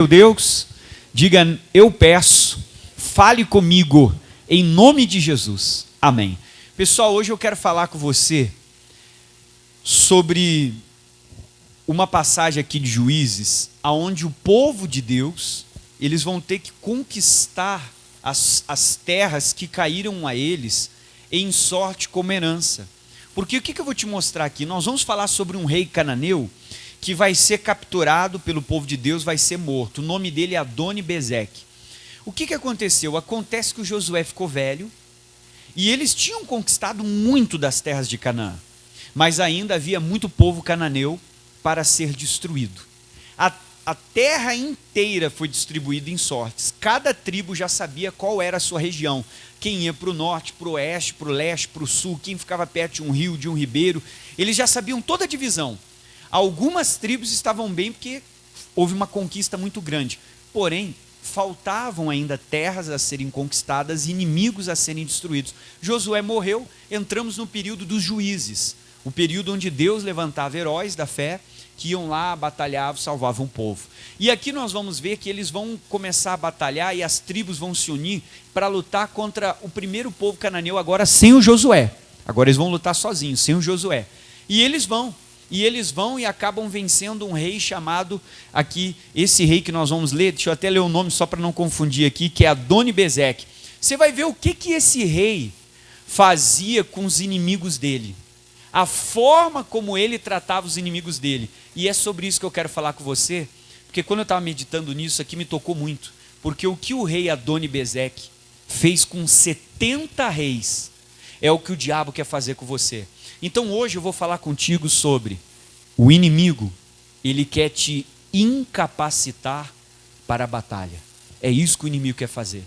Meu Deus, diga: eu peço, fale comigo, em nome de Jesus, amém. Pessoal, hoje eu quero falar com você sobre uma passagem aqui de Juízes, onde o povo de Deus, eles vão ter que conquistar as terras que caíram a eles em sorte como herança. Porque o que eu vou te mostrar aqui? Nós vamos falar sobre um rei cananeu que vai ser capturado pelo povo de Deus, vai ser morto. O nome dele é Adoni-Bezeque. O que aconteceu? Acontece que o Josué ficou velho e eles tinham conquistado muito das terras de Canaã, mas ainda havia muito povo cananeu para ser destruído. A terra inteira foi distribuída em sortes. Cada tribo já sabia qual era a sua região. Quem ia para o norte, para o oeste, para o leste, para o sul, quem ficava perto de um rio, de um ribeiro. Eles já sabiam toda a divisão. Algumas tribos estavam bem porque houve uma conquista muito grande. Porém, faltavam ainda terras a serem conquistadas e inimigos a serem destruídos. Josué morreu, entramos no período dos juízes. O período onde Deus levantava heróis da fé que iam lá, batalhavam, salvavam o povo. E aqui nós vamos ver que eles vão começar a batalhar e as tribos vão se unir para lutar contra o primeiro povo cananeu, agora sem o Josué. Agora eles vão lutar sozinhos, sem o Josué. E eles vão e acabam vencendo um rei chamado aqui, esse rei que nós vamos ler, deixa eu até ler o nome só para não confundir aqui, que é Adoni-Bezeque. Você vai ver o que esse rei fazia com os inimigos dele. A forma como ele tratava os inimigos dele. E é sobre isso que eu quero falar com você, porque quando eu estava meditando nisso aqui me tocou muito, porque o que o rei Adoni-Bezeque fez com 70 reis é o que o diabo quer fazer com você. Então hoje eu vou falar contigo sobre o inimigo. Ele quer te incapacitar para a batalha. É isso que o inimigo quer fazer,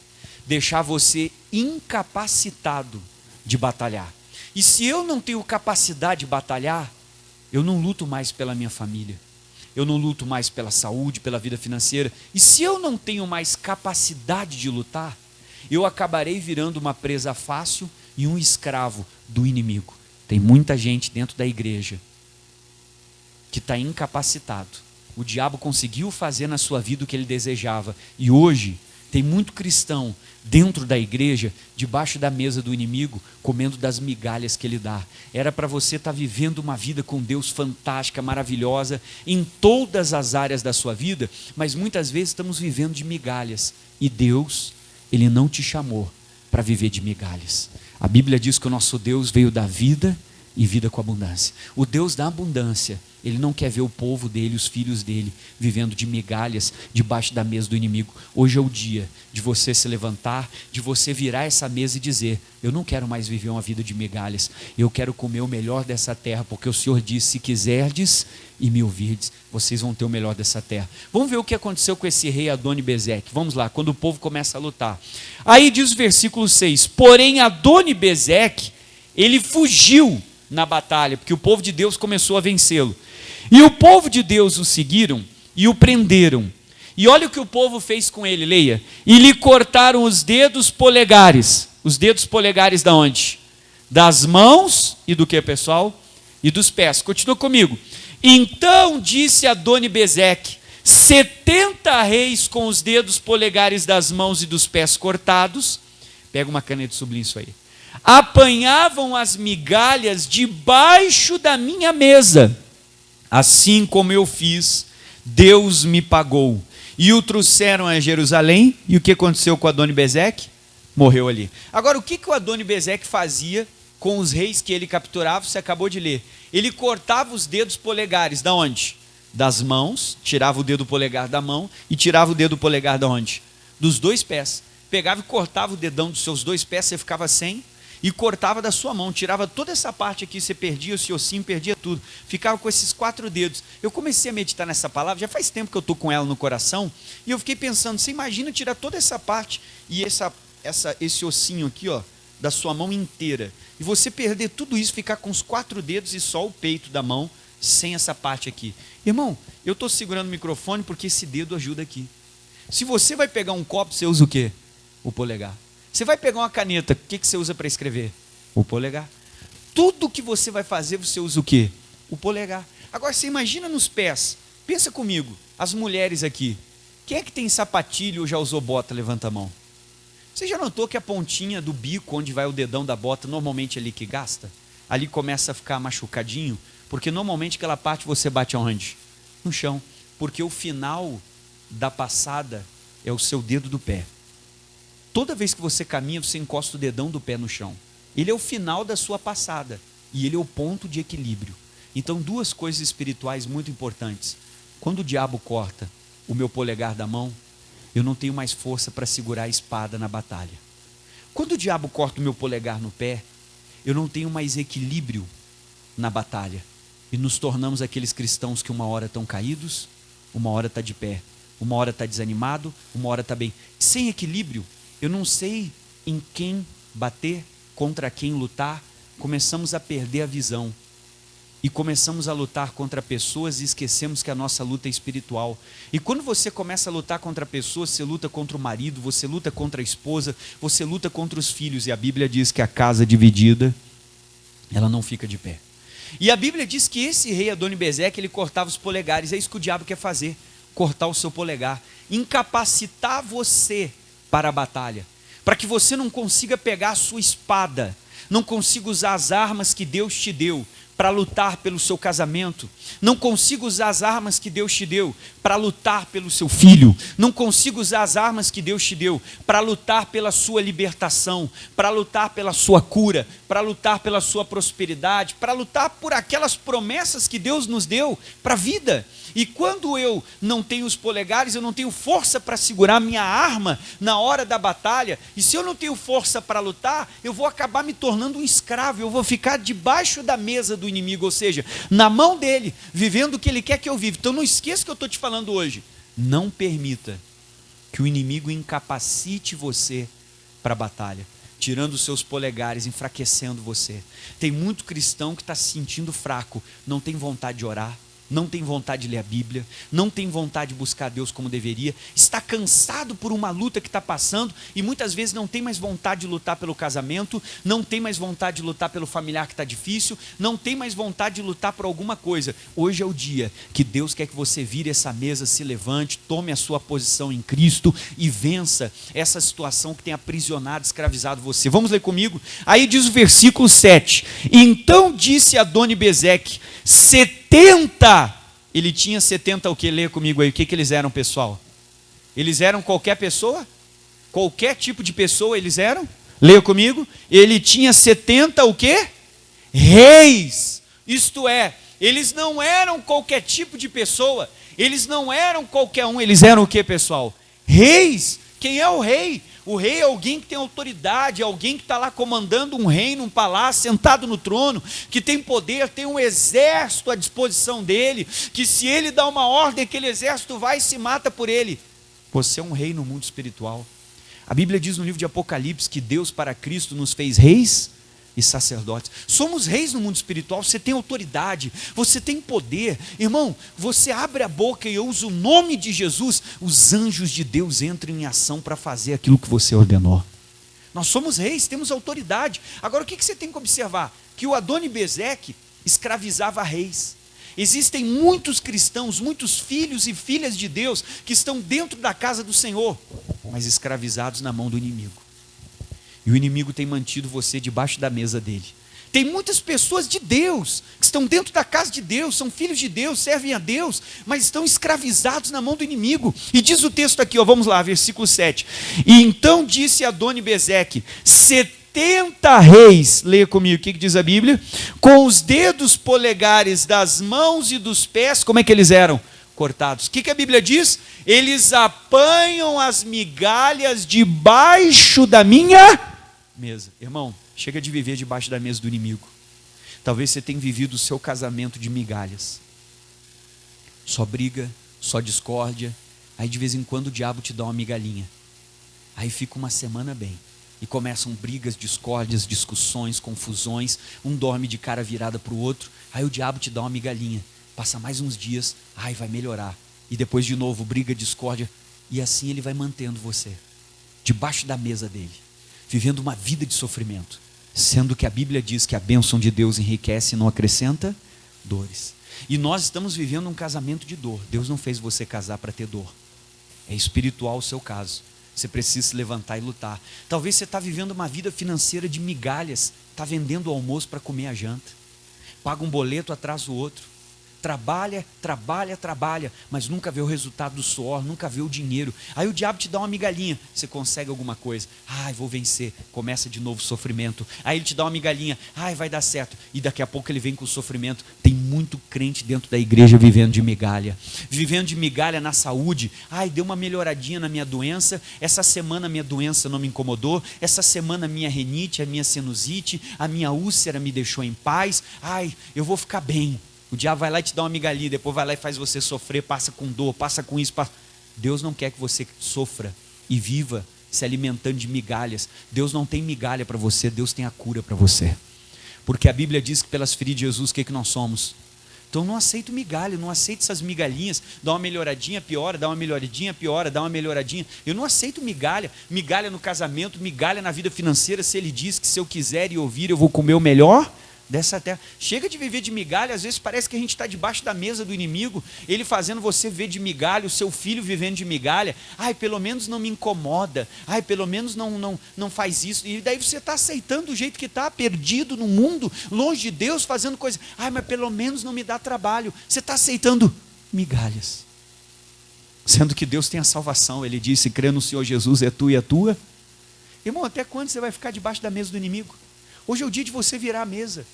deixar você incapacitado de batalhar. E se eu não tenho capacidade de batalhar, eu não luto mais pela minha família, eu não luto mais pela saúde, pela vida financeira. E se eu não tenho mais capacidade de lutar, eu acabarei virando uma presa fácil e um escravo do inimigo. Tem muita gente dentro da igreja que está incapacitado. O diabo conseguiu fazer na sua vida o que ele desejava. E hoje tem muito cristão dentro da igreja, debaixo da mesa do inimigo, comendo das migalhas que ele dá. Era para você estar vivendo uma vida com Deus fantástica, maravilhosa, em todas as áreas da sua vida, mas muitas vezes estamos vivendo de migalhas. E Deus, Ele não te chamou para viver de migalhas. A Bíblia diz que o nosso Deus veio da vida e vida com abundância. O Deus da abundância, Ele não quer ver o povo dele, os filhos dele, vivendo de migalhas debaixo da mesa do inimigo. Hoje é o dia de você se levantar, de você virar essa mesa e dizer: eu não quero mais viver uma vida de migalhas, eu quero comer o melhor dessa terra, porque o Senhor disse: se quiserdes e me ouvirdes, vocês vão ter o melhor dessa terra. Vamos ver o que aconteceu com esse rei Adoni-Bezeque. Vamos lá, quando o povo começa a lutar. Aí diz o versículo 6, porém Adoni-Bezeque, ele fugiu na batalha, porque o povo de Deus começou a vencê-lo. E o povo de Deus o seguiram e o prenderam. E olha o que o povo fez com ele, leia. E lhe cortaram os dedos polegares. Os dedos polegares da onde? Das mãos e do que, pessoal? E dos pés. Continua comigo. Então disse Adoni-Bezeque: 70 reis com os dedos polegares das mãos e dos pés cortados. Pega uma caneta e sublinha isso aí. Apanhavam as migalhas debaixo da minha mesa. Assim como eu fiz, Deus me pagou. E o trouxeram a Jerusalém. E o que aconteceu com Adoni-Bezeque? Morreu ali. Agora, o que o Adoni-Bezeque fazia com os reis que ele capturava? Você acabou de ler. Ele cortava os dedos polegares. Da onde? Das mãos. Tirava o dedo polegar da mão. E tirava o dedo polegar da onde? Dos dois pés. Pegava e cortava o dedão dos seus dois pés, você ficava sem. E cortava da sua mão, tirava toda essa parte aqui, você perdia o seu ossinho, perdia tudo. Ficava com esses 4 dedos. Eu comecei a meditar nessa palavra, já faz tempo que eu estou com ela no coração, e eu fiquei pensando, você imagina tirar toda essa parte e esse ossinho aqui, ó, da sua mão inteira, e você perder tudo isso, ficar com os 4 dedos e só o peito da mão, sem essa parte aqui. Irmão, eu estou segurando o microfone porque esse dedo ajuda aqui. Se você vai pegar um copo, você usa o quê? O polegar. Você vai pegar uma caneta, o que você usa para escrever? O polegar. Tudo que você vai fazer, você usa o quê? O polegar. Agora, você imagina nos pés. Pensa comigo, as mulheres aqui. Quem é que tem sapatilha ou já usou bota? Levanta a mão. Você já notou que a pontinha do bico, onde vai o dedão da bota, normalmente é ali que gasta? Ali começa a ficar machucadinho, porque normalmente aquela parte você bate aonde? No chão. Porque o final da passada é o seu dedo do pé. Toda vez que você caminha, você encosta o dedão do pé no chão. Ele é o final da sua passada. E ele é o ponto de equilíbrio. Então, duas coisas espirituais muito importantes. Quando o diabo corta o meu polegar da mão, eu não tenho mais força para segurar a espada na batalha. Quando o diabo corta o meu polegar no pé, eu não tenho mais equilíbrio na batalha. E nos tornamos aqueles cristãos que uma hora estão caídos, uma hora está de pé, uma hora está desanimado, uma hora está bem. Sem equilíbrio, eu não sei em quem bater, contra quem lutar, começamos a perder a visão. E começamos a lutar contra pessoas e esquecemos que a nossa luta é espiritual. E quando você começa a lutar contra pessoas, você luta contra o marido, você luta contra a esposa, você luta contra os filhos. E a Bíblia diz que a casa dividida, ela não fica de pé. E a Bíblia diz que esse rei Adoni-Bezeque, ele cortava os polegares. É isso que o diabo quer fazer, cortar o seu polegar. Incapacitar você para a batalha. Para que você não consiga pegar a sua espada, não consiga usar as armas que Deus te deu para lutar pelo seu casamento, não consigo usar as armas que Deus te deu para lutar pelo seu filho, não consigo usar as armas que Deus te deu para lutar pela sua libertação, para lutar pela sua cura, para lutar pela sua prosperidade, para lutar por aquelas promessas que Deus nos deu para a vida. E quando eu não tenho os polegares, eu não tenho força para segurar minha arma na hora da batalha, e se eu não tenho força para lutar, eu vou acabar me tornando um escravo, eu vou ficar debaixo da mesa do inimigo, ou seja, na mão dele, vivendo o que ele quer que eu viva. Então não esqueça o que eu estou te falando hoje. Não permita que o inimigo incapacite você para a batalha, tirando os seus polegares, enfraquecendo você. Tem muito cristão que está se sentindo fraco, não tem vontade de orar, não tem vontade de ler a Bíblia, não tem vontade de buscar Deus como deveria, está cansado por uma luta que está passando e muitas vezes não tem mais vontade de lutar pelo casamento, não tem mais vontade de lutar pelo familiar que está difícil, não tem mais vontade de lutar por alguma coisa. Hoje é o dia que Deus quer que você vire essa mesa, se levante, tome a sua posição em Cristo e vença essa situação que tem aprisionado, escravizado você. Vamos ler comigo? Aí diz o versículo 7, então disse Adoni-Bezeque, 70, ele tinha 70 o que? Leia comigo aí, o que eles eram, pessoal? Eles eram qualquer pessoa? Qualquer tipo de pessoa eles eram? Leia comigo, ele tinha 70 o que? Reis, isto é, eles não eram qualquer tipo de pessoa, eles não eram qualquer um, eles eram o que, pessoal? Reis. Quem é o rei? O rei é alguém que tem autoridade, é alguém que está lá comandando um reino, um palácio, sentado no trono, que tem poder, tem um exército à disposição dele, que se ele dá uma ordem, aquele exército vai e se mata por ele. Você é um rei no mundo espiritual. A Bíblia diz no livro de Apocalipse que Deus para Cristo nos fez reis e sacerdotes. Somos reis no mundo espiritual, você tem autoridade, você tem poder. Irmão, você abre a boca e eu uso o nome de Jesus, os anjos de Deus entram em ação para fazer aquilo que você ordenou. Nós somos reis, temos autoridade. Agora o que você tem que observar? Que o Adoni-Bezeque escravizava reis. Existem muitos cristãos, muitos filhos e filhas de Deus que estão dentro da casa do Senhor, mas escravizados na mão do inimigo. E o inimigo tem mantido você debaixo da mesa dele. Tem muitas pessoas de Deus, que estão dentro da casa de Deus, são filhos de Deus, servem a Deus, mas estão escravizados na mão do inimigo. E diz o texto aqui, ó, vamos lá, versículo 7. E então disse Adoni-Bezeque, 70 reis, leia comigo, o que diz a Bíblia? Com os dedos polegares das mãos e dos pés, como é que eles eram? Cortados. O que a Bíblia diz? Eles apanham as migalhas debaixo da minha mesa. Irmão, chega de viver debaixo da mesa do inimigo. Talvez você tenha vivido o seu casamento de migalhas. Só briga, só discórdia. Aí de vez em quando o diabo te dá uma migalhinha. Aí fica uma semana bem. E começam brigas, discórdias, discussões, confusões. Um dorme de cara virada para o outro. Aí o diabo te dá uma migalhinha. Passa mais uns dias, ai, vai melhorar. E depois de novo, briga, discórdia. E assim ele vai mantendo você debaixo da mesa dele, vivendo uma vida de sofrimento, sendo que a Bíblia diz que a bênção de Deus enriquece e não acrescenta dores. E nós estamos vivendo um casamento de dor. Deus não fez você casar para ter dor. É espiritual o seu caso. Você precisa se levantar e lutar. Talvez você está vivendo uma vida financeira de migalhas, está vendendo o almoço para comer a janta, paga um boleto atrás do outro, trabalha, mas nunca vê o resultado do suor, nunca vê o dinheiro. Aí o diabo te dá uma migalhinha, você consegue alguma coisa, vou vencer, começa de novo o sofrimento. Aí ele te dá uma migalhinha, vai dar certo, e daqui a pouco ele vem com o sofrimento. Tem muito crente dentro da igreja vivendo de migalha na saúde. Deu uma melhoradinha na minha doença, essa semana a minha doença não me incomodou, essa semana a minha renite, a minha sinusite, a minha úlcera me deixou em paz, eu vou ficar bem. O diabo vai lá e te dá uma migalhinha, depois vai lá e faz você sofrer, passa com dor, passa com isso. Deus não quer que você sofra e viva se alimentando de migalhas. Deus não tem migalha para você, Deus tem a cura para você. Porque a Bíblia diz que pelas feridas de Jesus, o que nós somos? Então não aceito migalha, não aceito essas migalhinhas, dá uma melhoradinha, piora, dá uma melhoradinha, piora, dá uma melhoradinha. Eu não aceito migalha no casamento, migalha na vida financeira. Se ele diz que se eu quiser e ouvir, eu vou comer o melhor dessa terra. Chega de viver de migalha. Às vezes parece que a gente está debaixo da mesa do inimigo, ele fazendo você ver de migalha, o seu filho vivendo de migalha. Pelo menos não me incomoda, pelo menos não faz isso. E daí você está aceitando do jeito que está, perdido no mundo, longe de Deus, fazendo coisa. Mas pelo menos não me dá trabalho. Você está aceitando migalhas, sendo que Deus tem a salvação. Ele disse: crê no Senhor Jesus, é tu e a tua. Irmão, até quando você vai ficar debaixo da mesa do inimigo? Hoje é o dia de você virar a mesa.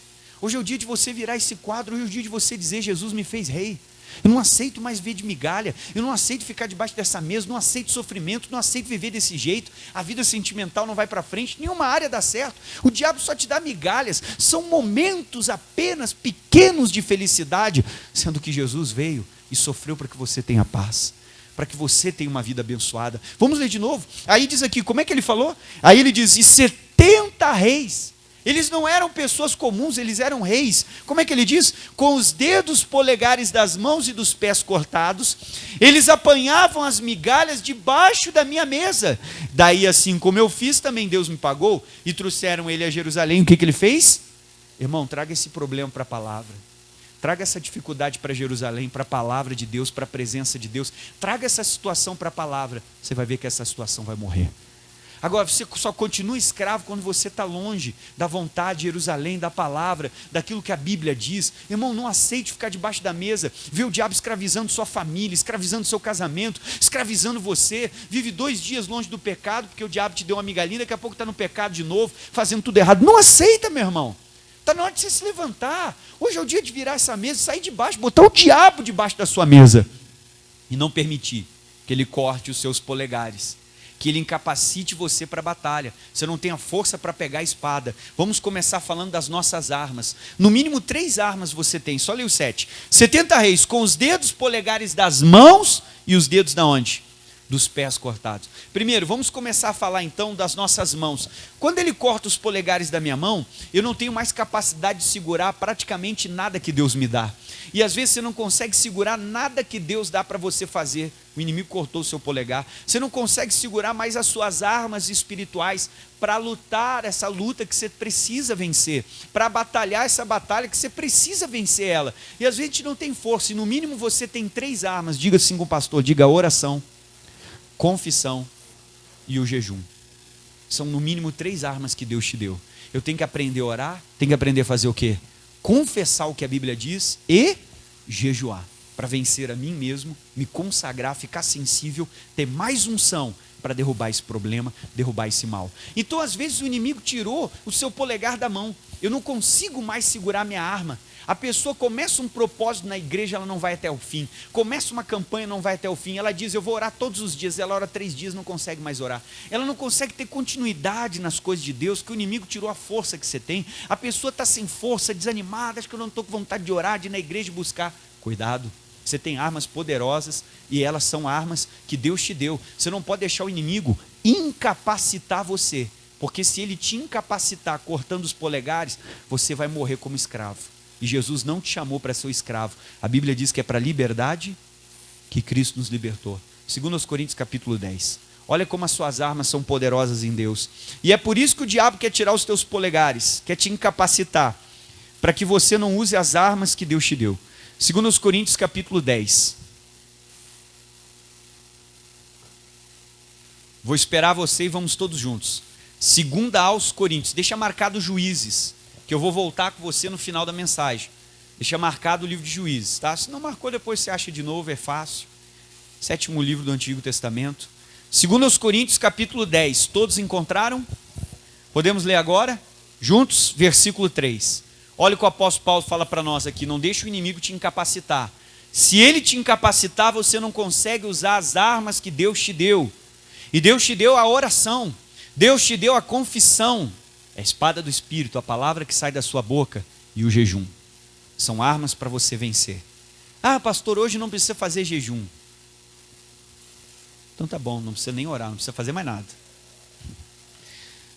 Hoje é o dia de você virar esse quadro. Hoje é o dia de você dizer: Jesus me fez rei. Eu não aceito mais ver de migalha. Eu não aceito ficar debaixo dessa mesa. Não aceito sofrimento. Não aceito viver desse jeito. A vida sentimental não vai para frente. Nenhuma área dá certo. O diabo só te dá migalhas. São momentos apenas pequenos de felicidade, sendo que Jesus veio e sofreu para que você tenha paz, para que você tenha uma vida abençoada. Vamos ler de novo. Aí diz aqui, como é que ele falou? Aí ele diz: e 70 reis. Eles não eram pessoas comuns, eles eram reis. Como é que ele diz? Com os dedos polegares das mãos e dos pés cortados, eles apanhavam as migalhas debaixo da minha mesa. Daí, assim como eu fiz, também Deus me pagou. E trouxeram ele a Jerusalém. O que ele fez? Irmão, traga esse problema para a palavra. Traga essa dificuldade para Jerusalém, para a palavra de Deus, para a presença de Deus. Traga essa situação para a palavra. Você vai ver que essa situação vai morrer. Agora, você só continua escravo quando você está longe da vontade de Jerusalém, da palavra, daquilo que a Bíblia diz. Irmão, não aceite ficar debaixo da mesa, ver o diabo escravizando sua família, escravizando seu casamento, escravizando você. Vive 2 dias longe do pecado, porque o diabo te deu uma migalhinha, daqui a pouco está no pecado de novo, fazendo tudo errado. Não aceita, meu irmão. Está na hora de você se levantar. Hoje é o dia de virar essa mesa, sair de baixo, botar o diabo debaixo da sua mesa. E não permitir que ele corte os seus polegares, que ele incapacite você para a batalha. Você não tem a força para pegar a espada. Vamos começar falando das nossas armas. No mínimo 3 armas você tem. Só lê o 7. 70 reis com os dedos polegares das mãos e os dedos da onde? Dos pés cortados. Primeiro, vamos começar a falar então das nossas mãos. Quando ele corta os polegares da minha mão, eu não tenho mais capacidade de segurar praticamente nada que Deus me dá. E às vezes você não consegue segurar nada que Deus dá para você fazer. O inimigo cortou o seu polegar. Você não consegue segurar mais as suas armas espirituais para lutar essa luta que você precisa vencer, para batalhar essa batalha que você precisa vencer ela. E às vezes a gente não tem força, e no mínimo você tem 3 armas. Diga assim com o pastor, diga: a oração, confissão e o jejum. São no mínimo 3 armas que Deus te deu. Eu tenho que aprender a orar, tenho que aprender a fazer o quê? Confessar o que a Bíblia diz e jejuar, para vencer a mim mesmo, me consagrar, ficar sensível, ter mais unção para derrubar esse problema, derrubar esse mal. Então às vezes o inimigo tirou o seu polegar da mão. Eu não consigo mais segurar minha arma. A pessoa começa um propósito na igreja, ela não vai até o fim. Começa uma campanha, não vai até o fim. Ela diz: eu vou orar todos os dias. Ela ora 3 dias, não consegue mais orar. Ela não consegue ter continuidade nas coisas de Deus, que o inimigo tirou a força que você tem. A pessoa está sem força, desanimada, acho que eu não estou com vontade de orar, de ir na igreja buscar. Cuidado, você tem armas poderosas e elas são armas que Deus te deu. Você não pode deixar o inimigo incapacitar você, porque se ele te incapacitar cortando os polegares, você vai morrer como escravo. E Jesus não te chamou para ser o escravo. A Bíblia diz que é para a liberdade que Cristo nos libertou. 2 Coríntios capítulo 10. Olha como as suas armas são poderosas em Deus. E é por isso que o diabo quer tirar os teus polegares, quer te incapacitar, para que você não use as armas que Deus te deu. 2 Coríntios capítulo 10. Vou esperar você e vamos todos juntos. 2 aos Coríntios. Deixa marcado Juízes, que eu vou voltar com você no final da mensagem. Deixa marcado o livro de Juízes, tá? Se não marcou, depois você acha de novo, é fácil. 7º livro do Antigo Testamento. 2 aos Coríntios, capítulo 10. Todos encontraram? Podemos ler agora? Juntos? Versículo 3. Olha o que o apóstolo Paulo fala para nós aqui. Não deixe o inimigo te incapacitar. Se ele te incapacitar, você não consegue usar as armas que Deus te deu. E Deus te deu a oração. Deus te deu a confissão. É a espada do Espírito, a palavra que sai da sua boca e o jejum. São armas para você vencer. Ah, pastor, hoje não precisa fazer jejum. Então tá bom, não precisa nem orar, não precisa fazer mais nada.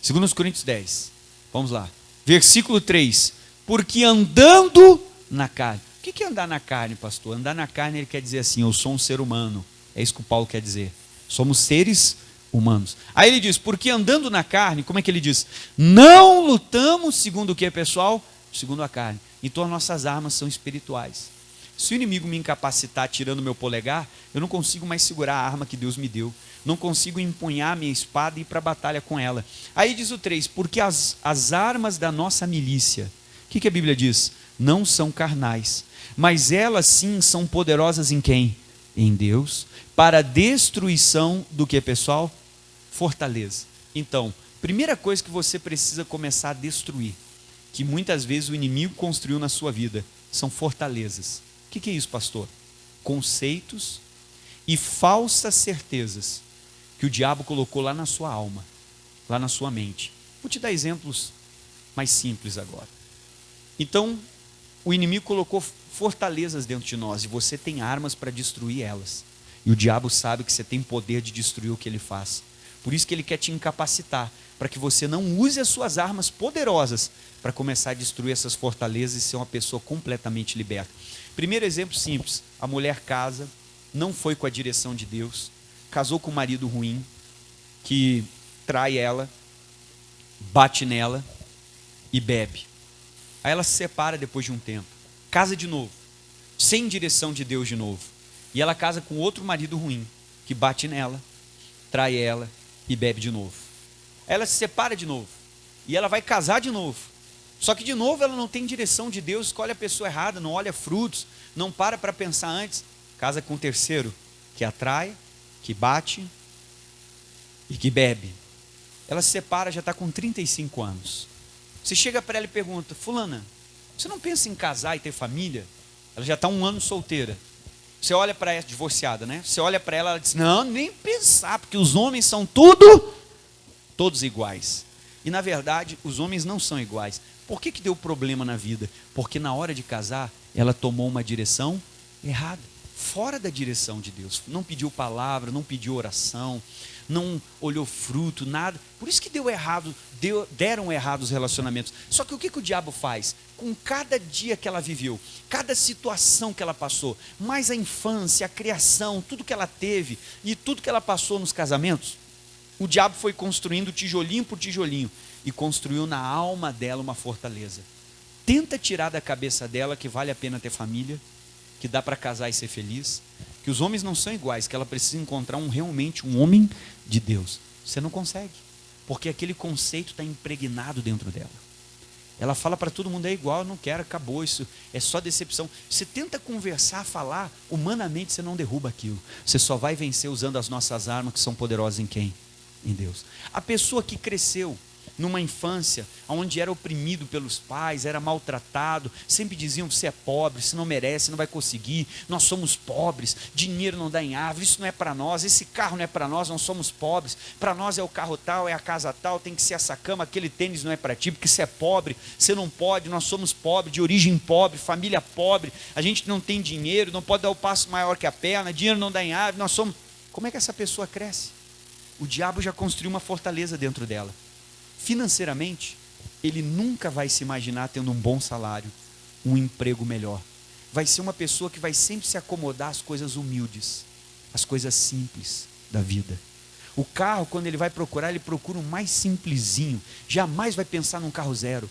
2 Coríntios 10. Vamos lá. Versículo 3. Porque andando na carne. O que é andar na carne, pastor? Andar na carne, ele quer dizer assim, eu sou um ser humano. É isso que o Paulo quer dizer. Somos seres humanos. Aí ele diz, porque andando na carne, como é que ele diz? Não lutamos segundo o que, pessoal? Segundo a carne. Então as nossas armas são espirituais. Se o inimigo me incapacitar tirando meu polegar, eu não consigo mais segurar a arma que Deus me deu. Não consigo empunhar minha espada e ir para a batalha com ela. Aí diz o 3, porque as armas da nossa milícia, o que a Bíblia diz? Não são carnais, mas elas sim são poderosas em quem? Em Deus, para a destruição do que, pessoal? Fortaleza. Então, primeira coisa que você precisa começar a destruir, que muitas vezes o inimigo construiu na sua vida, são fortalezas. O que é isso, pastor? Conceitos e falsas certezas que o diabo colocou lá na sua alma, lá na sua mente. Vou te dar exemplos mais simples agora. Então, o inimigo colocou fortalezas dentro de nós e você tem armas para destruir elas. E o diabo sabe que você tem poder de destruir o que ele faz. Por isso que ele quer te incapacitar, para que você não use as suas armas poderosas para começar a destruir essas fortalezas e ser uma pessoa completamente liberta. Primeiro exemplo simples, a mulher casa, não foi com a direção de Deus, casou com um marido ruim, que trai ela, bate nela e bebe. Aí ela se separa depois de um tempo, casa de novo, sem direção de Deus de novo. E ela casa com outro marido ruim, que bate nela, trai ela e bebe de novo. Aí ela se separa de novo, e ela vai casar de novo. Só que de novo ela não tem direção de Deus, escolhe a pessoa errada, não olha frutos, não para pensar antes. Casa com o terceiro, que atrai, que bate e que bebe. Ela se separa, já está com 35 anos. Você chega para ela e pergunta, fulana, você não pensa em casar e ter família? Ela já está 1 ano solteira. Você olha para ela, divorciada, né? Você olha para ela, ela diz, não, nem pensar, porque os homens são todos iguais. E na verdade, os homens não são iguais. Por que deu problema na vida? Porque na hora de casar, ela tomou uma direção errada, fora da direção de Deus. Não pediu palavra, não pediu oração, não olhou fruto, nada. Por isso que deu errado, deram errado os relacionamentos. Só que o que o diabo faz? Com cada dia que ela viveu, cada situação que ela passou, mais a infância, a criação, tudo que ela teve e tudo que ela passou nos casamentos, o diabo foi construindo tijolinho por tijolinho e construiu na alma dela uma fortaleza. Tenta tirar da cabeça dela que vale a pena ter família, que dá para casar e ser feliz, que os homens não são iguais, que ela precisa encontrar realmente um homem de Deus. Você não consegue, porque aquele conceito está impregnado dentro dela. Ela fala para todo mundo, é igual, eu não quero, acabou, isso é só decepção. Você tenta conversar, falar, humanamente você não derruba aquilo. Você só vai vencer usando as nossas armas, que são poderosas em quem? Em Deus. A pessoa que cresceu numa infância onde era oprimido pelos pais, era maltratado, sempre diziam, você é pobre, você não merece, não vai conseguir, nós somos pobres, dinheiro não dá em árvore, isso não é para nós, esse carro não é para nós, nós somos pobres, para nós é o carro tal, é a casa tal, tem que ser essa cama, aquele tênis não é para ti, porque você é pobre, você não pode, nós somos pobres, de origem pobre, família pobre, a gente não tem dinheiro, não pode dar o passo maior que a perna, dinheiro não dá em árvore, nós somos... Como é que essa pessoa cresce? O diabo já construiu uma fortaleza dentro dela. Financeiramente, ele nunca vai se imaginar tendo um bom salário, um emprego melhor. Vai ser uma pessoa que vai sempre se acomodar às coisas humildes, às coisas simples da vida. O carro, quando ele vai procurar, ele procura o mais simplesinho, jamais vai pensar num carro zero.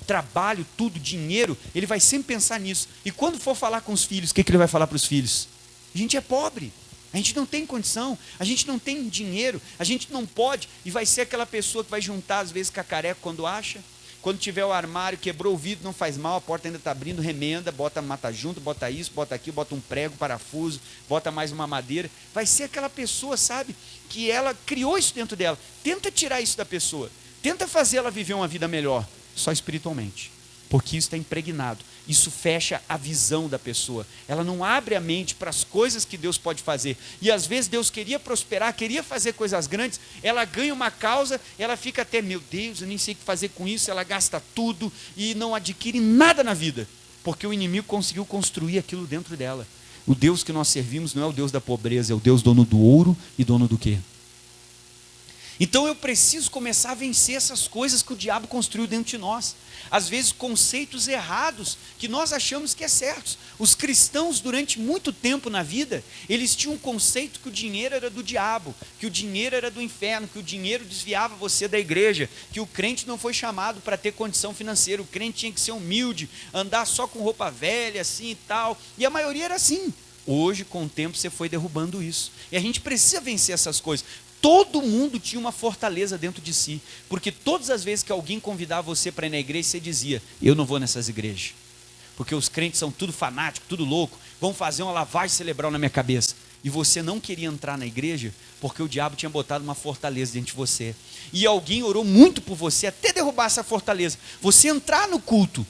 Trabalho, tudo, dinheiro, ele vai sempre pensar nisso. E quando for falar com os filhos, o que ele vai falar para os filhos? A gente é pobre, A gente não tem condição, a gente não tem dinheiro, a gente não pode, e vai ser aquela pessoa que vai juntar às vezes cacareco quando acha. Quando tiver o armário, quebrou o vidro, não faz mal, a porta ainda está abrindo, remenda, bota mata junto, bota isso, bota aquilo, bota um prego, parafuso, bota mais uma madeira. Vai ser aquela pessoa, sabe, que ela criou isso dentro dela. Tenta tirar isso da pessoa, tenta fazer ela viver uma vida melhor, só espiritualmente. Porque isso está impregnado, isso fecha a visão da pessoa, ela não abre a mente para as coisas que Deus pode fazer, e às vezes Deus queria prosperar, queria fazer coisas grandes, ela ganha uma causa, ela fica até, meu Deus, eu nem sei o que fazer com isso, ela gasta tudo e não adquire nada na vida, porque o inimigo conseguiu construir aquilo dentro dela. O Deus que nós servimos não é o Deus da pobreza, é o Deus dono do ouro e dono do quê? Então eu preciso começar a vencer essas coisas que o diabo construiu dentro de nós. Às vezes conceitos errados que nós achamos que é certos. Os cristãos durante muito tempo na vida, eles tinham um conceito que o dinheiro era do diabo, que o dinheiro era do inferno, que o dinheiro desviava você da igreja, que o crente não foi chamado para ter condição financeira, o crente tinha que ser humilde, andar só com roupa velha assim e tal, e a maioria era assim. Hoje com o tempo você foi derrubando isso, e a gente precisa vencer essas coisas. Todo mundo tinha uma fortaleza dentro de si, porque todas as vezes que alguém convidava você para ir na igreja, você dizia, eu não vou nessas igrejas, porque os crentes são tudo fanático, tudo louco, vão fazer uma lavagem cerebral na minha cabeça, e você não queria entrar na igreja, porque o diabo tinha botado uma fortaleza dentro de você, e alguém orou muito por você, até derrubar essa fortaleza, você entrar no culto,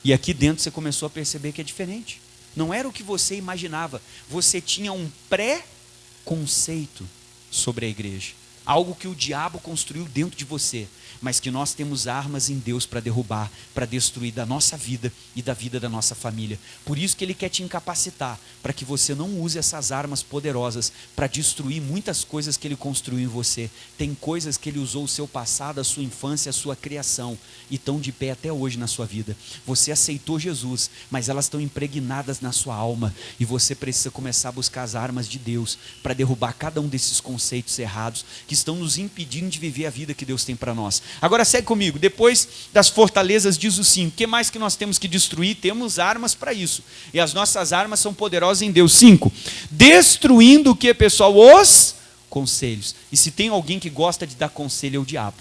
e aqui dentro você começou a perceber que é diferente, não era o que você imaginava, você tinha um pré-conceito sobre a igreja, algo que o diabo construiu dentro de você, mas que nós temos armas em Deus para derrubar, para destruir da nossa vida e da vida da nossa família. Por isso que Ele quer te incapacitar, para que você não use essas armas poderosas para destruir muitas coisas que Ele construiu em você. Tem coisas que Ele usou o seu passado, a sua infância, a sua criação, e estão de pé até hoje na sua vida. Você aceitou Jesus, mas elas estão impregnadas na sua alma, e você precisa começar a buscar as armas de Deus, para derrubar cada um desses conceitos errados, que estão nos impedindo de viver a vida que Deus tem para nós. Agora segue comigo, depois das fortalezas diz o 5, o que mais que nós temos que destruir? Temos armas para isso, e as nossas armas são poderosas em Deus. 5, destruindo o que, pessoal? Os conselhos. E se tem alguém que gosta de dar conselho, é o diabo.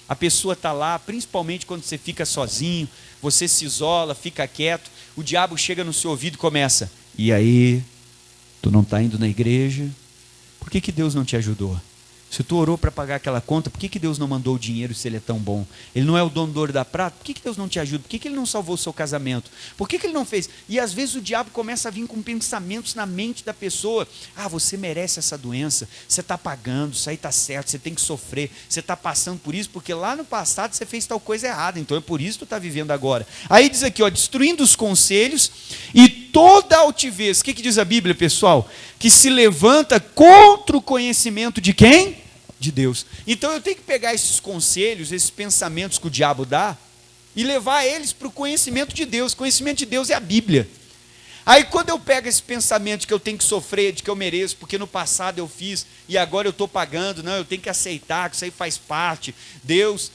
A pessoa está lá, principalmente quando você fica sozinho, você se isola, fica quieto, o diabo chega no seu ouvido e começa, e aí, tu não está indo na igreja? Por que Deus não te ajudou? Se tu orou para pagar aquela conta, por que Deus não mandou o dinheiro se Ele é tão bom? Ele não é o dono do ouro e da prata? Por que Deus não te ajuda? Por que Ele não salvou o seu casamento? Por que Ele não fez? E às vezes o diabo começa a vir com pensamentos na mente da pessoa. Ah, você merece essa doença, você está pagando, isso aí está certo, você tem que sofrer, você está passando por isso, porque lá no passado você fez tal coisa errada, então é por isso que tu está vivendo agora. Aí diz aqui, ó, destruindo os conselhos e toda altivez. O que diz a Bíblia, pessoal? Que se levanta contra o conhecimento de quem? De Deus. Então eu tenho que pegar esses conselhos, esses pensamentos que o diabo dá, e levar eles para o conhecimento de Deus. O conhecimento de Deus é a Bíblia. Aí quando eu pego esse pensamento de que eu tenho que sofrer, de que eu mereço, porque no passado eu fiz, e agora eu estou pagando, não, eu tenho que aceitar, que isso aí faz parte, Deus,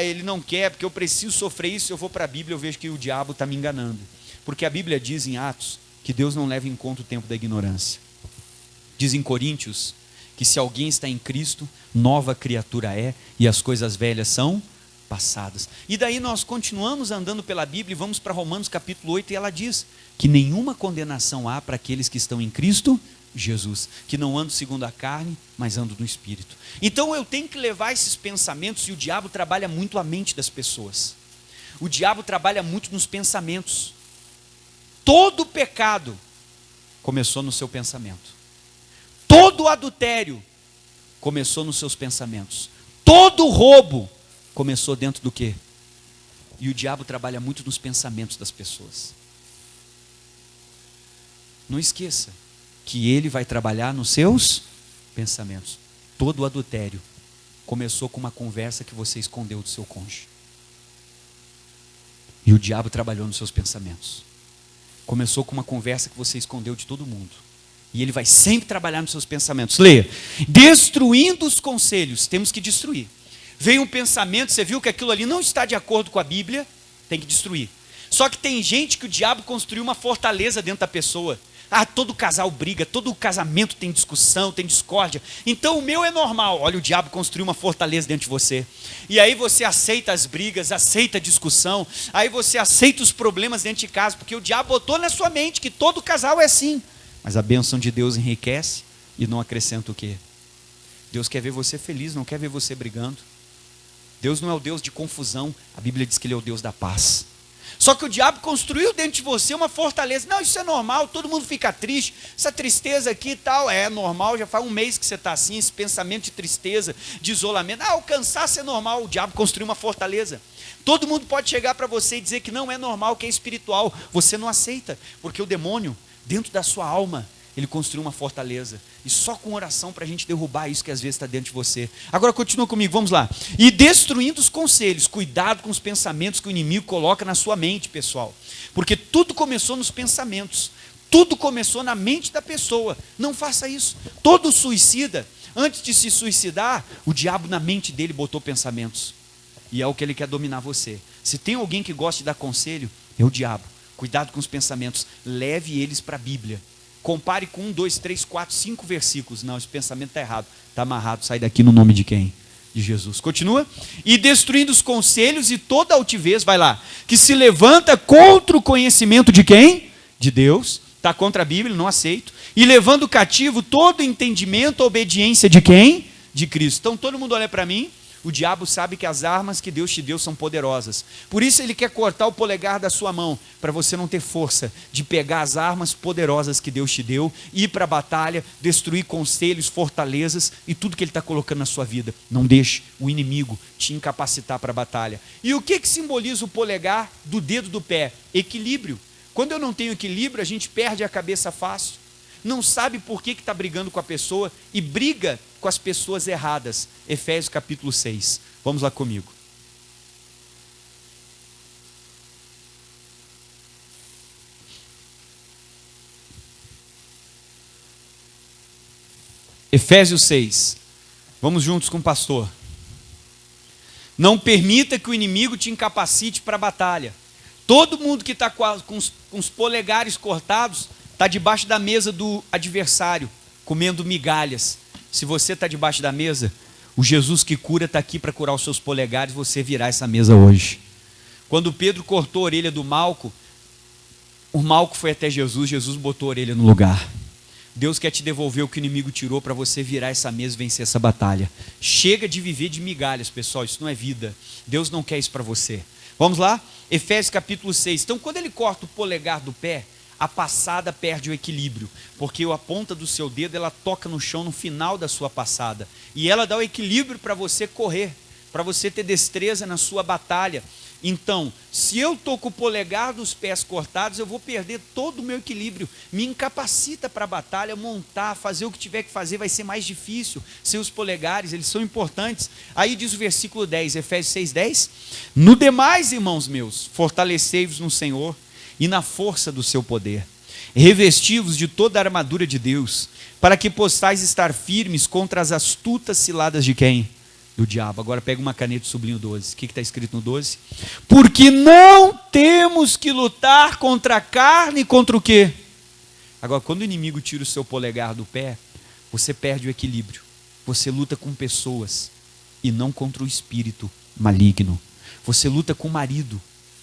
Ele não quer, porque eu preciso sofrer isso, eu vou para a Bíblia, eu vejo que o diabo está me enganando, porque a Bíblia diz em Atos, que Deus não leva em conta o tempo da ignorância, diz em Coríntios, que se alguém está em Cristo, nova criatura é, e as coisas velhas são passadas. E daí nós continuamos andando pela Bíblia e vamos para Romanos capítulo 8, e ela diz que nenhuma condenação há para aqueles que estão em Cristo Jesus, que não andam segundo a carne, mas andam no Espírito. Então eu tenho que levar esses pensamentos, e o diabo trabalha muito a mente das pessoas. O diabo trabalha muito nos pensamentos. Todo pecado começou no seu pensamento. Todo adultério começou nos seus pensamentos. Todo roubo começou dentro do quê? E o diabo trabalha muito nos pensamentos das pessoas. Não esqueça que ele vai trabalhar nos seus pensamentos. Todo adultério começou com uma conversa que você escondeu do seu cônjuge. E o diabo trabalhou nos seus pensamentos. Começou com uma conversa que você escondeu de todo mundo. E ele vai sempre trabalhar nos seus pensamentos. Leia. Destruindo os conselhos. Temos que destruir. Veio um pensamento, você viu que aquilo ali não está de acordo com a Bíblia, tem que destruir. Só que tem gente que o diabo construiu uma fortaleza dentro da pessoa. Ah, todo casal briga, todo casamento tem discussão, tem discórdia. Então o meu é normal. Olha, o diabo construiu uma fortaleza dentro de você. E aí você aceita as brigas, aceita a discussão. Aí você aceita os problemas dentro de casa, porque o diabo botou na sua mente que todo casal é assim. Mas a bênção de Deus enriquece e não acrescenta o quê? Deus quer ver você feliz, não quer ver você brigando. Deus não é o Deus de confusão. A Bíblia diz que Ele é o Deus da paz. Só que o diabo construiu dentro de você uma fortaleza. Não, isso é normal, todo mundo fica triste. Essa tristeza aqui e tal, é normal, já faz um mês que você está assim, esse pensamento de tristeza, de isolamento. Ah, o cansaço é normal, o diabo construiu uma fortaleza. Todo mundo pode chegar para você e dizer que não é normal, que é espiritual. Você não aceita, porque o demônio, dentro da sua alma, ele construiu uma fortaleza. E só com oração para a gente derrubar isso que às vezes está dentro de você. Agora continua comigo, vamos lá. E destruindo os conselhos. Cuidado com os pensamentos que o inimigo coloca na sua mente, pessoal. Porque tudo começou nos pensamentos. Tudo começou na mente da pessoa. Não faça isso. Todo suicida, antes de se suicidar, o diabo na mente dele botou pensamentos. E é o que ele quer dominar você. Se tem alguém que gosta de dar conselho, é o diabo. Cuidado com os pensamentos. Leve eles para a Bíblia. Compare com 1, 2, 3, 4, 5 versículos. Não, esse pensamento está errado. Está amarrado, sai daqui no nome de quem? De Jesus. Continua. E destruindo os conselhos e toda altivez, vai lá, que se levanta contra o conhecimento de quem? De Deus. Está contra a Bíblia, não aceito. E levando cativo todo entendimento, a obediência de quem? De Cristo. Então todo mundo olha para mim. O diabo sabe que as armas que Deus te deu são poderosas. Por isso ele quer cortar o polegar da sua mão, para você não ter força de pegar as armas poderosas que Deus te deu, ir para a batalha, destruir conselhos, fortalezas e tudo que ele está colocando na sua vida. Não deixe o inimigo te incapacitar para a batalha. E o que simboliza o polegar do dedo do pé? Equilíbrio. Quando eu não tenho equilíbrio, a gente perde a cabeça fácil. Não sabe por que está brigando com a pessoa e briga com as pessoas erradas. Efésios capítulo 6. Vamos lá comigo. Efésios 6. Vamos juntos com o pastor. Não permita que o inimigo te incapacite para a batalha. Todo mundo que está com os polegares cortados está debaixo da mesa do adversário, comendo migalhas. Se você está debaixo da mesa, o Jesus que cura está aqui para curar os seus polegares, você virar essa mesa hoje. Quando Pedro cortou a orelha do Malco, o Malco foi até Jesus, Jesus botou a orelha no lugar. Deus quer te devolver o que o inimigo tirou para você virar essa mesa e vencer essa batalha. Chega de viver de migalhas, pessoal, isso não é vida. Deus não quer isso para você. Vamos lá? Efésios capítulo 6. Então, quando ele corta o polegar do pé, a passada perde o equilíbrio, porque a ponta do seu dedo ela toca no chão no final da sua passada, e ela dá o equilíbrio para você correr, para você ter destreza na sua batalha. Então, se eu estou com o polegar dos pés cortados, eu vou perder todo o meu equilíbrio, me incapacita para a batalha, montar, fazer o que tiver que fazer, vai ser mais difícil. Sem os polegares, eles são importantes. Aí diz o versículo 10, Efésios 6:10, no demais, irmãos meus, fortalecei-vos no Senhor e na força do seu poder, revesti-vos de toda a armadura de Deus, para que possais estar firmes contra as astutas ciladas de quem? Do diabo. Agora pega uma caneta e sublinha o 12. O que está escrito no 12? Porque não temos que lutar contra a carne e contra o quê? Agora, quando o inimigo tira o seu polegar do pé, você perde o equilíbrio. Você luta com pessoas e não contra o espírito maligno. Você luta com o marido,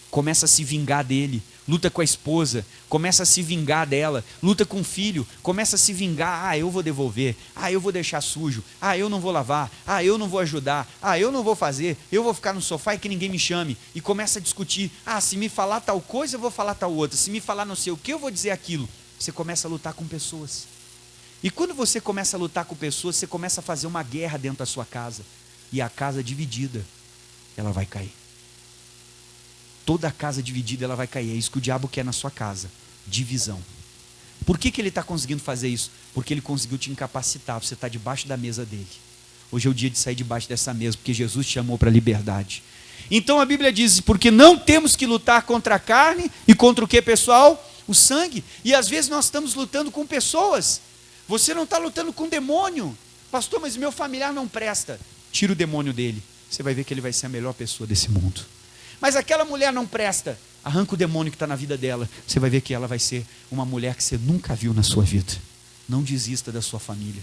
começa a se vingar dele. Luta com a esposa, começa a se vingar dela. Luta com o filho, começa a se vingar. Ah, eu vou devolver. Ah, eu vou deixar sujo. Ah, eu não vou lavar. Ah, eu não vou ajudar. Ah, eu não vou fazer. Eu vou ficar no sofá e que ninguém me chame. E começa a discutir. Ah, se me falar tal coisa, eu vou falar tal outra. Se me falar não sei o que, eu vou dizer aquilo. Você começa a lutar com pessoas. E quando você começa a lutar com pessoas, você começa a fazer uma guerra dentro da sua casa. E a casa dividida, ela vai cair. Toda a casa dividida ela vai cair. É isso que o diabo quer na sua casa. Divisão. Por que ele está conseguindo fazer isso? Porque ele conseguiu te incapacitar. Você está debaixo da mesa dele. Hoje é o dia de sair debaixo dessa mesa, porque Jesus te chamou para a liberdade. Então a Bíblia diz, porque não temos que lutar contra a carne e contra o que, pessoal? O sangue. E às vezes nós estamos lutando com pessoas. Você não está lutando com demônio. Pastor, mas meu familiar não presta. Tira o demônio dele. Você vai ver que ele vai ser a melhor pessoa desse mundo. Mas aquela mulher não presta. Arranca o demônio que está na vida dela. Você vai ver que ela vai ser uma mulher que você nunca viu na sua vida. Não desista da sua família.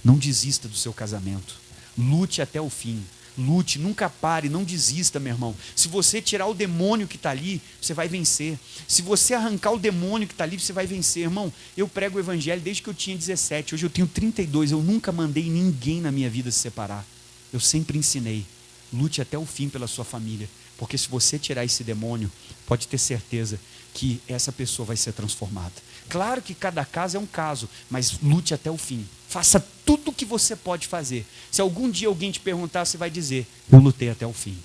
Não desista do seu casamento. Lute até o fim. Lute, nunca pare, não desista, meu irmão. Se você tirar o demônio que está ali, você vai vencer. Se você arrancar o demônio que está ali, você vai vencer. Irmão, eu prego o evangelho desde que eu tinha 17. Hoje eu tenho 32. Eu nunca mandei ninguém na minha vida se separar. Eu sempre ensinei. Lute até o fim pela sua família. Porque se você tirar esse demônio, pode ter certeza que essa pessoa vai ser transformada. Claro que cada caso é um caso, mas lute até o fim. Faça tudo o que você pode fazer. Se algum dia alguém te perguntar, você vai dizer: eu lutei até o fim.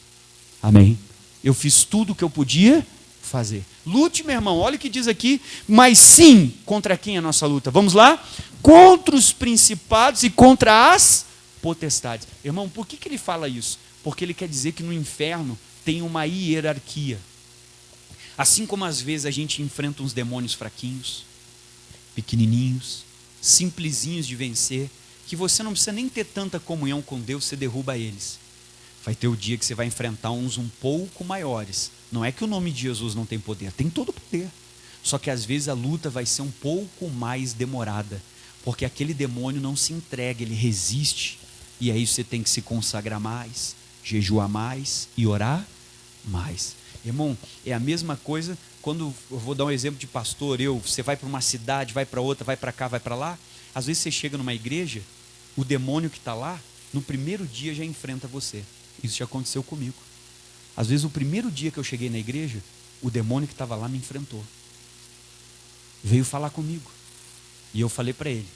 Amém? Eu fiz tudo o que eu podia fazer. Lute, meu irmão, olha o que diz aqui. Mas sim, contra quem é a nossa luta? Vamos lá? Contra os principados e contra as potestades. Irmão, por que ele fala isso? Porque ele quer dizer que no inferno tem uma hierarquia. Assim como às vezes a gente enfrenta uns demônios fraquinhos, pequenininhos, simplesinhos de vencer, que você não precisa nem ter tanta comunhão com Deus, você derruba eles. Vai ter o dia que você vai enfrentar uns um pouco maiores. Não é que o nome de Jesus não tem poder, tem todo o poder. Só que às vezes a luta vai ser um pouco mais demorada, porque aquele demônio não se entrega, ele resiste. E aí você tem que se consagrar mais, jejuar mais e orar mais. Irmão, é a mesma coisa quando, eu vou dar um exemplo de pastor, você vai para uma cidade, vai para outra, vai para cá, vai para lá. Às vezes você chega numa igreja, o demônio que está lá, no primeiro dia já enfrenta você. Isso já aconteceu comigo. Às vezes o primeiro dia que eu cheguei na igreja, o demônio que estava lá me enfrentou. Veio falar comigo. E eu falei para ele: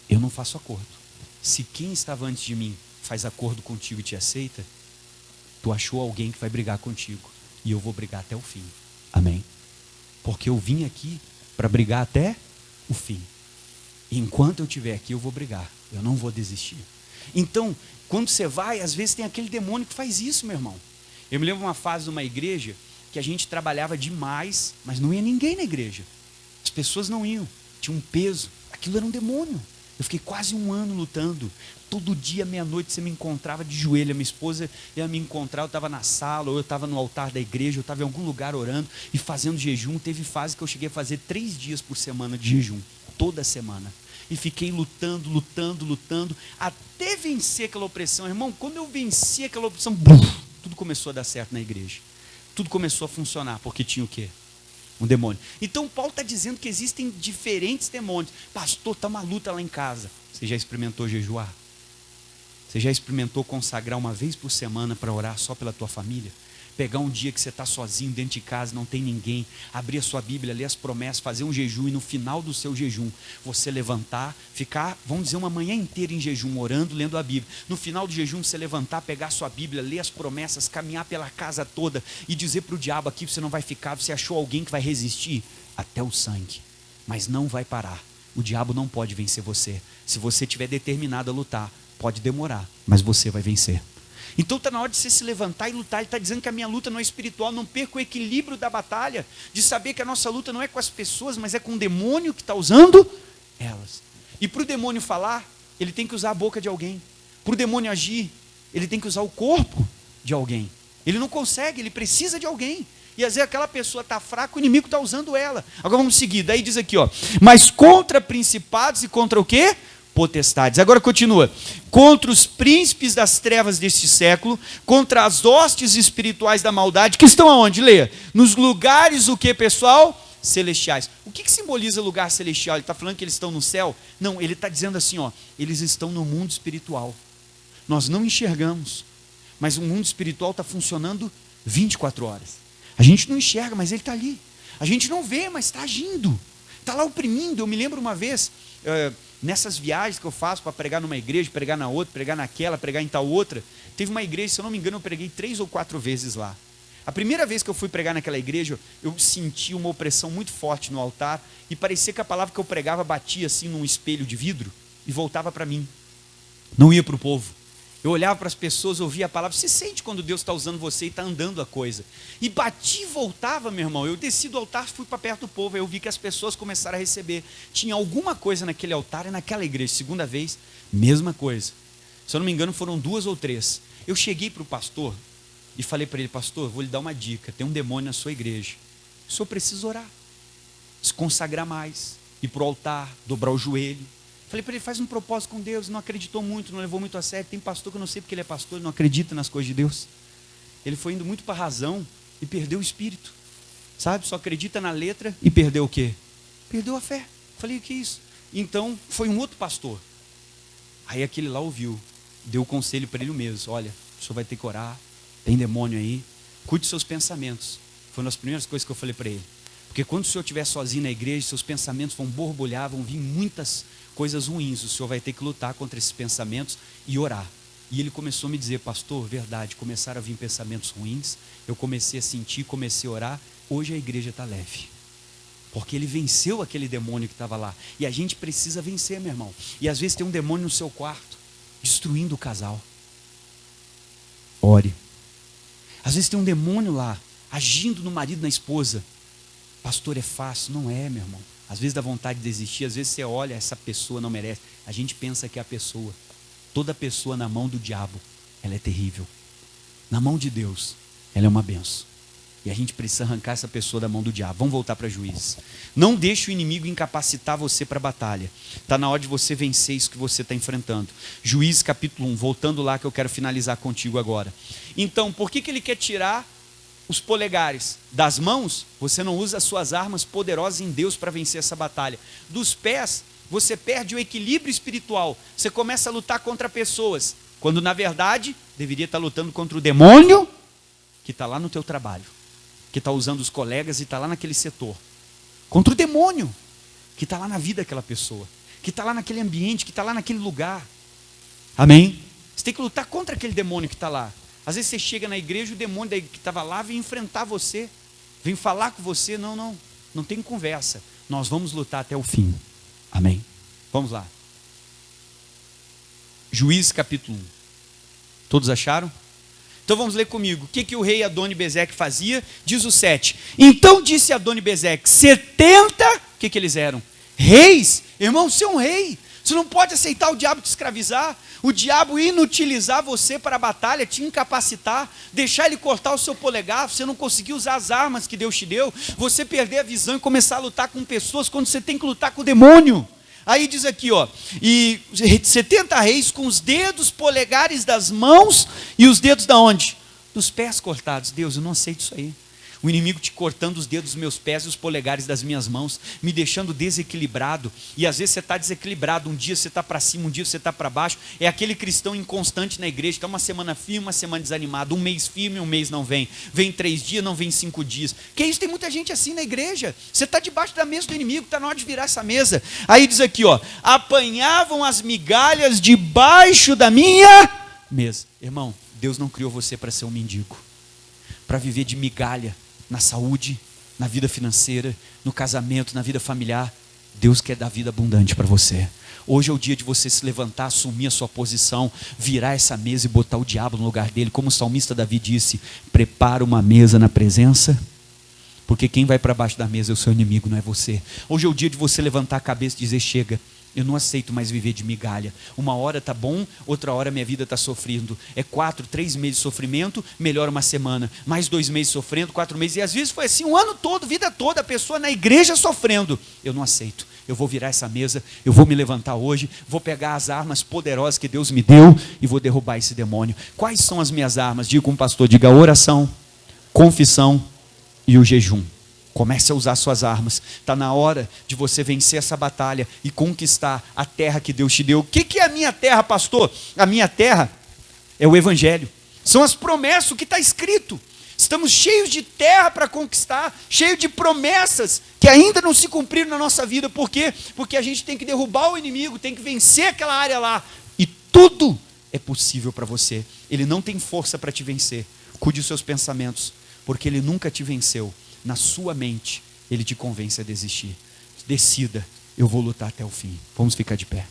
eu não faço acordo. Se quem estava antes de mim faz acordo contigo e te aceita, tu achou alguém que vai brigar contigo. E eu vou brigar até o fim. Amém? Porque eu vim aqui para brigar até o fim. E enquanto eu estiver aqui, eu vou brigar. Eu não vou desistir. Então, quando você vai, às vezes tem aquele demônio que faz isso, meu irmão. Eu me lembro de uma fase de uma igreja que a gente trabalhava demais, mas não ia ninguém na igreja. As pessoas não iam. Tinha um peso. Aquilo era um demônio. Eu fiquei quase um ano lutando. Todo dia, meia-noite, você me encontrava de joelho. A minha esposa ia me encontrar, eu estava na sala, ou eu estava no altar da igreja, eu estava em algum lugar orando e fazendo jejum. Teve fase que eu cheguei a fazer 3 dias por semana de jejum, toda semana. E fiquei lutando, até vencer aquela opressão. Irmão, quando eu venci aquela opressão, tudo começou a dar certo na igreja. Tudo começou a funcionar, porque tinha o quê? Um demônio. Então Paulo está dizendo que existem diferentes demônios. Pastor, está uma luta lá em casa. Você já experimentou jejuar? Você já experimentou consagrar uma vez por semana para orar só pela tua família? Pegar um dia que você está sozinho dentro de casa, não tem ninguém, abrir a sua Bíblia, ler as promessas, fazer um jejum e no final do seu jejum, você levantar, ficar, vamos dizer, uma manhã inteira em jejum, orando, lendo a Bíblia. No final do jejum, você levantar, pegar a sua Bíblia, ler as promessas, caminhar pela casa toda e dizer para o diabo: aqui você não vai ficar, você achou alguém que vai resistir até o sangue, mas não vai parar. O diabo não pode vencer você. Se você estiver determinado a lutar, pode demorar, mas você vai vencer. Então está na hora de você se levantar e lutar. Ele está dizendo que a minha luta não é espiritual. Não perca o equilíbrio da batalha, de saber que a nossa luta não é com as pessoas, mas é com o demônio que está usando elas. E para o demônio falar, ele tem que usar a boca de alguém. Para o demônio agir, ele tem que usar o corpo de alguém. Ele não consegue, ele precisa de alguém. E às vezes aquela pessoa está fraca, o inimigo está usando ela. Agora vamos seguir, daí diz aqui, ó: mas contra principados e contra o quê? Potestades. Agora continua: contra os príncipes das trevas deste século, contra as hostes espirituais da maldade, que estão aonde? Leia. Nos lugares, o que, pessoal? Celestiais. O que simboliza lugar celestial? Ele está falando que eles estão no céu? Não, ele está dizendo assim, ó: eles estão no mundo espiritual. Nós não enxergamos, mas o mundo espiritual está funcionando 24 horas. A gente não enxerga, mas ele está ali. A gente não vê, mas está agindo. Está lá oprimindo. Eu me lembro uma vez, nessas viagens que eu faço para pregar numa igreja, pregar na outra, pregar naquela, pregar em tal outra, teve uma igreja, se eu não me engano, eu preguei 3 ou 4 vezes lá. A primeira vez que eu fui pregar naquela igreja, eu senti uma opressão muito forte no altar, e parecia que a palavra que eu pregava batia assim num espelho de vidro e voltava para mim, não ia para o povo. Eu olhava para as pessoas, ouvia a palavra. Você sente quando Deus está usando você e está andando a coisa. E bati e voltava, meu irmão. Eu desci do altar, fui para perto do povo. Aí eu vi que as pessoas começaram a receber. Tinha alguma coisa naquele altar e naquela igreja. Segunda vez, mesma coisa. Se eu não me engano, foram 2 ou 3. Eu cheguei para o pastor e falei para ele: pastor, vou lhe dar uma dica. Tem um demônio na sua igreja. o senhor precisa orar, se consagrar mais, ir para o altar, dobrar o joelho. Falei para ele, faz um propósito com Deus. Não acreditou muito, não levou muito a sério. Tem pastor que eu não sei porque ele é pastor, ele não acredita nas coisas de Deus. Ele foi indo muito para a razão e perdeu o espírito, sabe? Só acredita na letra e perdeu o quê? Perdeu a fé. Falei, o que é isso? Então foi um outro pastor. Aí aquele lá ouviu, deu o conselho para ele mesmo: olha, o senhor vai ter que orar, tem demônio aí, cuide seus pensamentos. Foi uma das primeiras coisas que eu falei para ele. Porque quando o senhor estiver sozinho na igreja, seus pensamentos vão borbulhar, vão vir muitas coisas ruins. O senhor vai ter que lutar contra esses pensamentos e orar. E ele começou a me dizer: pastor, verdade, começaram a vir pensamentos ruins, eu comecei a sentir, comecei a orar, hoje a igreja está leve. Porque ele venceu aquele demônio que estava lá. E a gente precisa vencer, meu irmão. E às vezes tem um demônio no seu quarto, destruindo o casal. Ore. Às vezes tem um demônio lá, agindo no marido, na esposa. Pastor, é fácil? Não é, meu irmão. Às vezes dá vontade de desistir, às vezes você olha, essa pessoa não merece. A gente pensa que é a pessoa. Toda pessoa na mão do diabo, ela é terrível. Na mão de Deus, ela é uma benção. E a gente precisa arrancar essa pessoa da mão do diabo. Vamos voltar para Juízes. Não deixe o inimigo incapacitar você para a batalha. Está na hora de você vencer isso que você está enfrentando. Juízes capítulo 1, voltando lá que eu quero finalizar contigo agora. Então, por que ele quer tirar os polegares das mãos? Você não usa as suas armas poderosas em Deus para vencer essa batalha. Dos pés, você perde o equilíbrio espiritual. Você começa a lutar contra pessoas, quando na verdade deveria estar lutando contra o demônio que está lá no teu trabalho, que está usando os colegas e está lá naquele setor, contra o demônio que está lá na vida daquela pessoa, que está lá naquele ambiente, que está lá naquele lugar. Amém? Você tem que lutar contra aquele demônio que está lá. Às vezes você chega na igreja, o demônio que estava lá vem enfrentar você, vem falar com você. Não tem conversa. Nós vamos lutar até o fim. Amém? Vamos lá. Juízes capítulo 1. Todos acharam? Então vamos ler comigo. O que o rei Adoni-Bezeque fazia? Diz o 7. Então disse Adoni-Bezeque: 70, o que eles eram? Reis. Irmão, você é um rei. Você não pode aceitar o diabo te escravizar, o diabo inutilizar você para a batalha, te incapacitar, deixar ele cortar o seu polegar, você não conseguir usar as armas que Deus te deu, você perder a visão e começar a lutar com pessoas quando você tem que lutar com o demônio. Aí diz aqui, e 70 reis com os dedos polegares das mãos e os dedos da onde? Dos pés cortados. Deus, eu não aceito isso aí. O inimigo te cortando os dedos dos meus pés e os polegares das minhas mãos, me deixando desequilibrado. E às vezes você está desequilibrado, um dia você está para cima, um dia você está para baixo. É aquele cristão inconstante na igreja, está uma semana firme, uma semana desanimado, um mês firme, um mês não vem. Vem 3 dias, não vem 5 dias. Que isso, tem muita gente assim na igreja. Você está debaixo da mesa do inimigo, está na hora de virar essa mesa. Aí diz aqui, apanhavam as migalhas debaixo da minha mesa. Irmão, Deus não criou você para ser um mendigo, para viver de migalha. Na saúde, na vida financeira, no casamento, na vida familiar. Deus quer dar vida abundante para você. Hoje é o dia de você se levantar, assumir a sua posição, virar essa mesa e botar o diabo no lugar dele. Como o salmista Davi disse: prepara uma mesa na presença, porque quem vai para baixo da mesa é o seu inimigo, não é você. Hoje é o dia de você levantar a cabeça e dizer: chega, eu não aceito mais viver de migalha. Uma hora está bom, outra hora minha vida está sofrendo. É 4, 3 meses de sofrimento, melhora uma semana. Mais 2 meses sofrendo, 4 meses. E às vezes foi assim, um ano todo, vida toda, a pessoa na igreja sofrendo. Eu não aceito. Eu vou virar essa mesa, eu vou me levantar hoje, vou pegar as armas poderosas que Deus me deu e vou derrubar esse demônio. Quais são as minhas armas? Diga com o pastor, diga: oração, confissão e o jejum. Comece a usar suas armas. Está na hora de você vencer essa batalha e conquistar a terra que Deus te deu. O que é a minha terra, pastor? A minha terra é o Evangelho. São as promessas, o que está escrito. Estamos cheios de terra para conquistar, cheios de promessas que ainda não se cumpriram na nossa vida. Por quê? Porque a gente tem que derrubar o inimigo, tem que vencer aquela área lá. E tudo é possível para você. Ele não tem força para te vencer. Cuide dos seus pensamentos, porque ele nunca te venceu. Na sua mente, ele te convence a desistir. Decida, eu vou lutar até o fim. Vamos ficar de pé.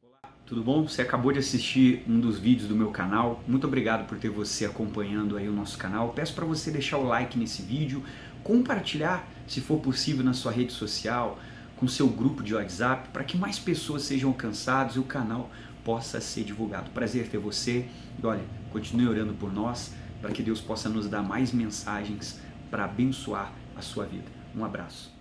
Olá, tudo bom? Você acabou de assistir um dos vídeos do meu canal. Muito obrigado por ter você acompanhando aí o nosso canal. Peço para você deixar o like nesse vídeo, compartilhar, se for possível, na sua rede social, com seu grupo de WhatsApp, para que mais pessoas sejam alcançadas e o canal possa ser divulgado. Prazer ter você. E olha, continue orando por nós, para que Deus possa nos dar mais mensagens para abençoar a sua vida. Um abraço.